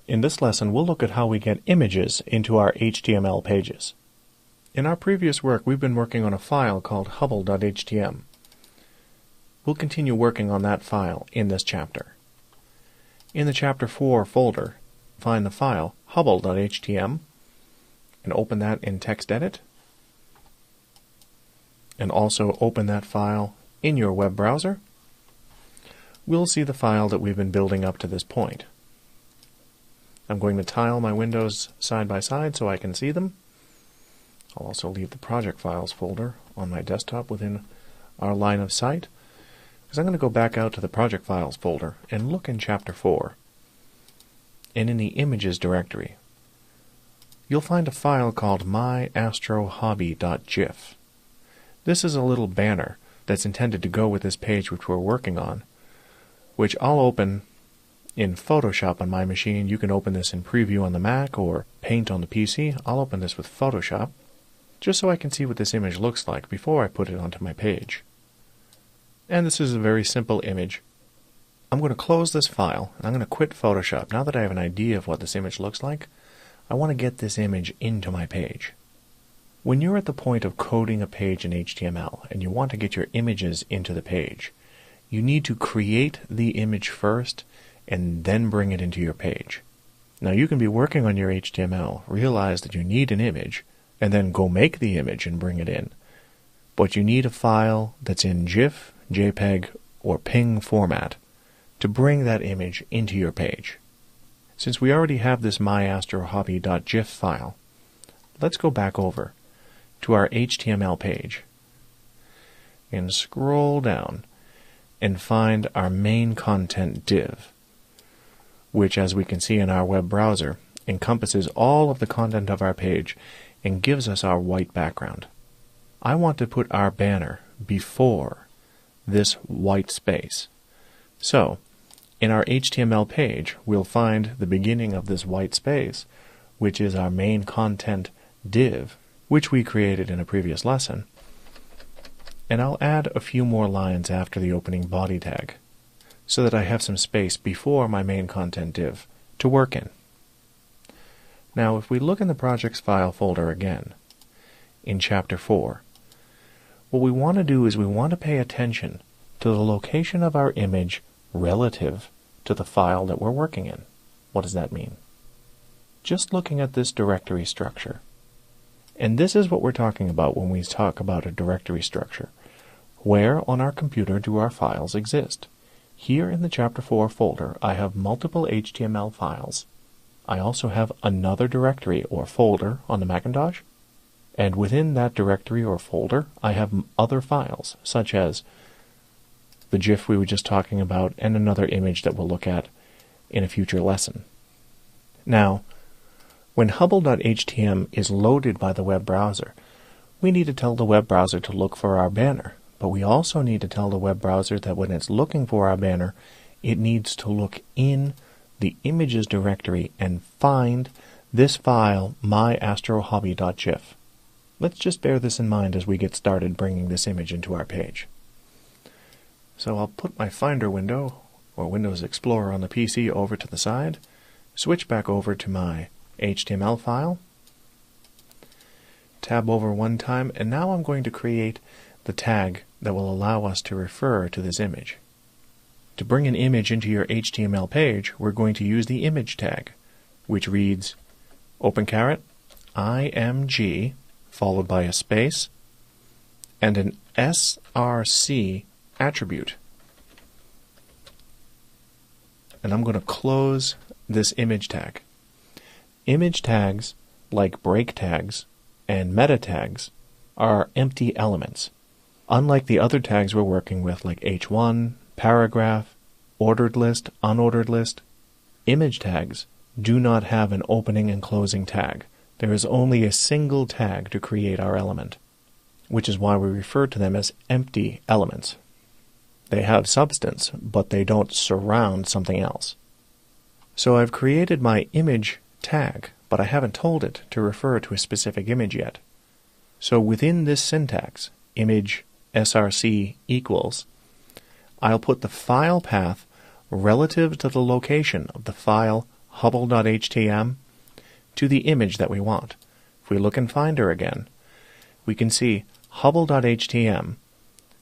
In this lesson, we'll look at how we get images into our HTML pages. In our previous work, we've been working on a file called hubble.htm. We'll continue working on that file in this chapter. In the Chapter 4 folder, find the file hubble.htm and open that in TextEdit. And also open that file in your web browser. We'll see the file that we've been building up to this point. I'm going to tile my windows side by side so I can see them. I'll also leave the project files folder on my desktop within our line of sight, because I'm going to go back out to the project files folder and look in Chapter 4. And in the images directory, you'll find a file called myastrohobby.gif. This is a little banner that's intended to go with this page which we're working on, which I'll open in Photoshop on my machine. You can open this in Preview on the Mac or Paint on the PC. I'll open this with Photoshop, just so I can see what this image looks like before I put it onto my page. And this is a very simple image. I'm going to close this file, and I'm going to quit Photoshop. Now that I have an idea of what this image looks like, I want to get this image into my page. When you're at the point of coding a page in HTML, and you want to get your images into the page, you need to create the image first, and then bring it into your page. Now you can be working on your HTML, realize that you need an image, and then go make the image and bring it in. But you need a file that's in GIF, JPEG, or PNG format to bring that image into your page. Since we already have this myastrohobby.gif file, let's go back over to our HTML page and scroll down and find our main content div, which, as we can see in our web browser, encompasses all of the content of our page and gives us our white background. I want to put our banner before this white space. So, in our HTML page, we'll find the beginning of this white space, which is our main content div, which we created in a previous lesson. And I'll add a few more lines after the opening body tag, so that I have some space before my main content div to work in. Now, if we look in the projects file folder again, in Chapter 4, what we want to do is we want to pay attention to the location of our image relative to the file that we're working in. What does that mean? Just looking at this directory structure. And this is what we're talking about when we talk about a directory structure. Where on our computer do our files exist? Here in the Chapter 4 folder, I have multiple HTML files. I also have another directory or folder on the Macintosh, and within that directory or folder, I have other files, such as the GIF we were just talking about and another image that we'll look at in a future lesson. Now, when hubble.htm is loaded by the web browser, we need to tell the web browser to look for our banner. But we also need to tell the web browser that when it's looking for our banner, it needs to look in the images directory and find this file, myastrohobby.gif. Let's just bear this in mind as we get started bringing this image into our page. So I'll put my Finder window, or Windows Explorer on the PC, over to the side, switch back over to my HTML file, tab over one time, and now I'm going to create the tag that will allow us to refer to this image. To bring an image into your HTML page, we're going to use the image tag, which reads IMG followed by a space and an SRC attribute. And I'm going to close this image tag. Image tags, like break tags and meta tags, are empty elements. Unlike the other tags we're working with, like H1, paragraph, ordered list, unordered list, image tags do not have an opening and closing tag. There is only a single tag to create our element, which is why we refer to them as empty elements. They have substance, but they don't surround something else. So I've created my image tag, but I haven't told it to refer to a specific image yet. So within this syntax, image src equals, I'll put the file path relative to the location of the file hubble.htm to the image that we want. If we look in Finder again, we can see hubble.htm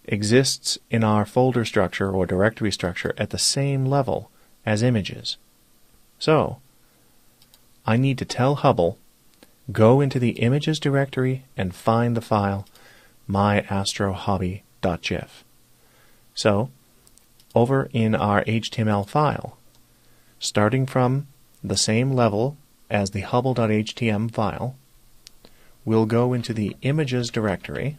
exists in our folder structure or directory structure at the same level as images. So, I need to tell Hubble, go into the images directory and find the file myastrohobby.gif. So, over in our HTML file, starting from the same level as the hubble.htm file, we'll go into the images directory,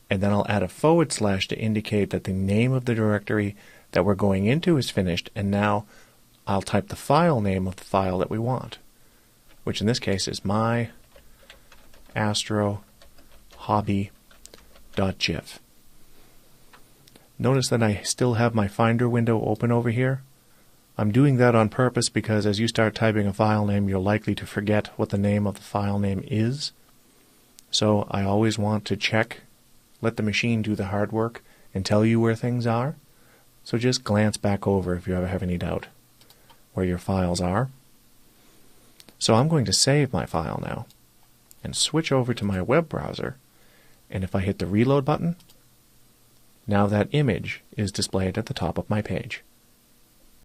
and then I'll add a / to indicate that the name of the directory that we're going into is finished, and now I'll type the file name of the file that we want, which in this case is myastrohobby.gif. Notice that I still have my Finder window open over here. I'm doing that on purpose because as you start typing a file name, you're likely to forget what the name of the file name is. So I always want to check, let the machine do the hard work and tell you where things are. So just glance back over if you ever have any doubt where your files are. So I'm going to save my file now and switch over to my web browser, and if I hit the reload button, now that image is displayed at the top of my page.